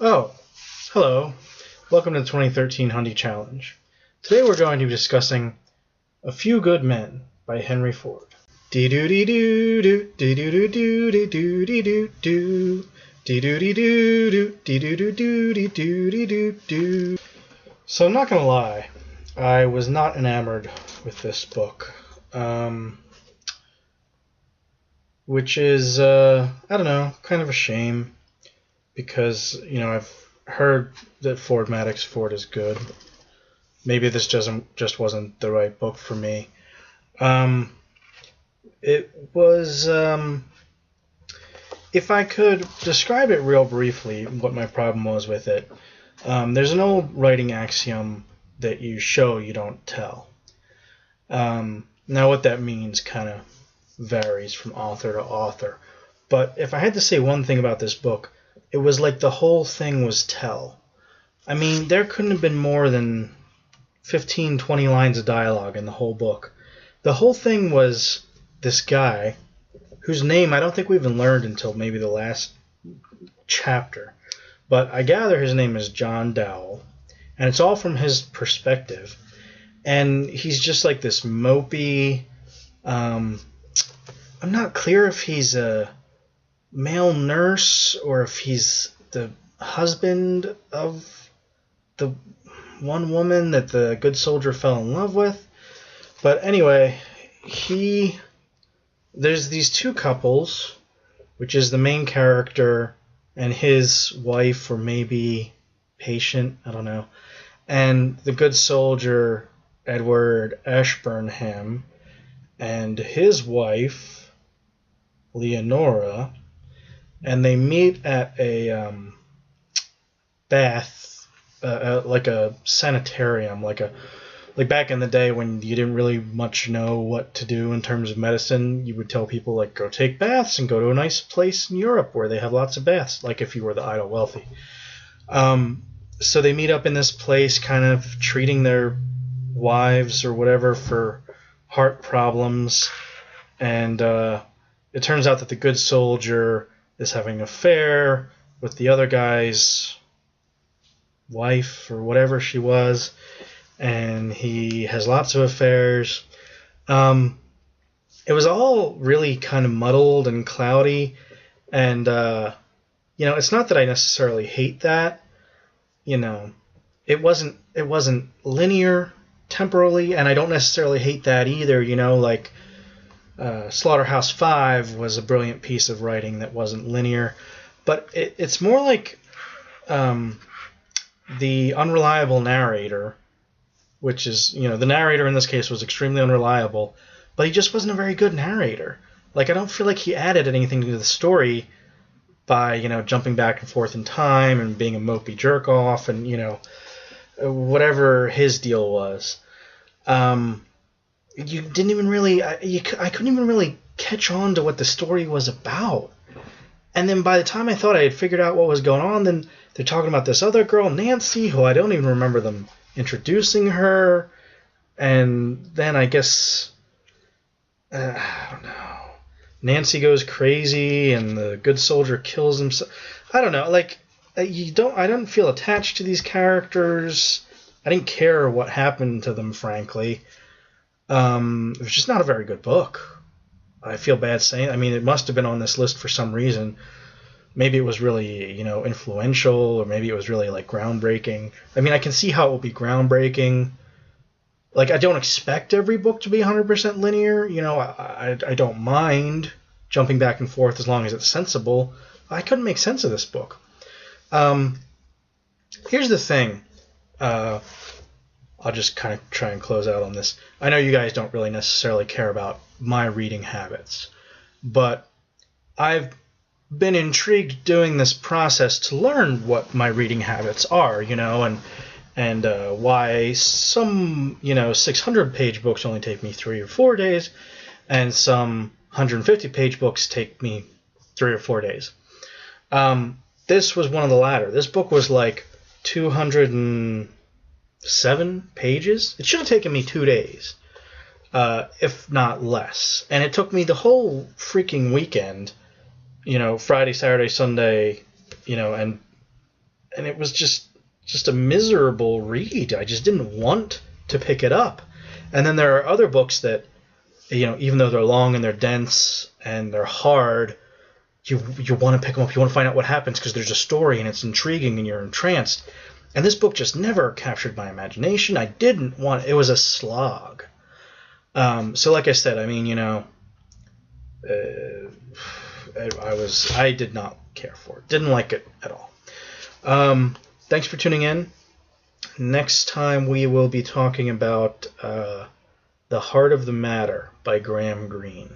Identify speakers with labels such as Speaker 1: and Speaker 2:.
Speaker 1: Oh, hello. Welcome to the 2013 Hundie Challenge. Today we're going to be discussing A Few Good Men by Henry Ford. Dee-doo-dee-doo-doo, dee-doo-dee-doo-dee-doo-dee-doo-doo, dee-doo-dee-doo-doo, dee-doo-dee-doo-dee-doo-doo-doo. So I'm not going to lie, I was not enamored with this book. Which is, I don't know, kind of a shame. Because, I've heard that Maddox Ford is good. Maybe this just wasn't the right book for me. It was, if I could describe it real briefly, what my problem was with it, there's an old writing axiom that you show, you don't tell. Now what that means kind of varies from author to author. But if I had to say one thing about this book, it was like the whole thing was tell. I mean, there couldn't have been more than 15, 20 lines of dialogue in the whole book. The whole thing was this guy, whose name I don't think we even learned until maybe the last chapter. But I gather his name is John Dowell, and it's all from his perspective. And he's just like this mopey... I'm not clear if he's a male nurse or if he's the husband of the one woman that the good soldier fell in love with. But anyway, there's these two couples, which is the main character and his wife or maybe patient, I don't know, and the good soldier Edward Ashburnham and his wife Leonora. And they meet at a bath, like a sanitarium, like back in the day when you didn't really much know what to do in terms of medicine. You would tell people, like, go take baths and go to a nice place in Europe where they have lots of baths, like if you were the idle wealthy. So they meet up in this place, kind of treating their wives or whatever for heart problems. And it turns out that the good soldier is having an affair with the other guy's wife or whatever she was, and he has lots of affairs. It was all really kind of muddled and cloudy, and it's not that I necessarily hate that. It wasn't linear temporally, and I don't necessarily hate that either. Slaughterhouse-Five was a brilliant piece of writing that wasn't linear, but it's more like the unreliable narrator, which is, the narrator in this case was extremely unreliable, but he just wasn't a very good narrator. Like, I don't feel like he added anything to the story by, jumping back and forth in time and being a mopey jerk-off and, whatever his deal was. You didn't even really... I couldn't even really catch on to what the story was about. And then by the time I thought I had figured out what was going on, then they're talking about this other girl, Nancy, who I don't even remember them introducing her. And then I guess... I don't know. Nancy goes crazy and the good soldier kills himself. I don't know. Like, I don't feel attached to these characters. I didn't care what happened to them, frankly. It was just not a very good book. I feel bad saying it. I mean, it must have been on this list for some reason. Maybe it was really, influential, or maybe it was really, like, groundbreaking. I mean, I can see how it will be groundbreaking. Like, I don't expect every book to be 100% linear. I don't mind jumping back and forth as long as it's sensible. I couldn't make sense of this book. Here's the thing. I'll just kind of try and close out on this. I know you guys don't really necessarily care about my reading habits, but I've been intrigued doing this process to learn what my reading habits are, and why some, 600-page books only take me 3 or 4 days, and some 150-page books take me 3 or 4 days. This was one of the latter. This book was like 207 pages. It should have taken me 2 days. if not less. And it took me the whole freaking weekend, Friday, Saturday, Sunday, and and it was just a miserable read. I just didn't want to pick it up. And then there are other books that, even though they're long and they're dense and they're hard, you want to pick them up. You want to find out what happens because there's a story and it's intriguing and you're entranced. And this book just never captured my imagination. I didn't want. It was a slog. So like I said, I mean, I did not care for it. Didn't like it at all. Thanks for tuning in. Next time we will be talking about The Heart of the Matter by Graham Greene.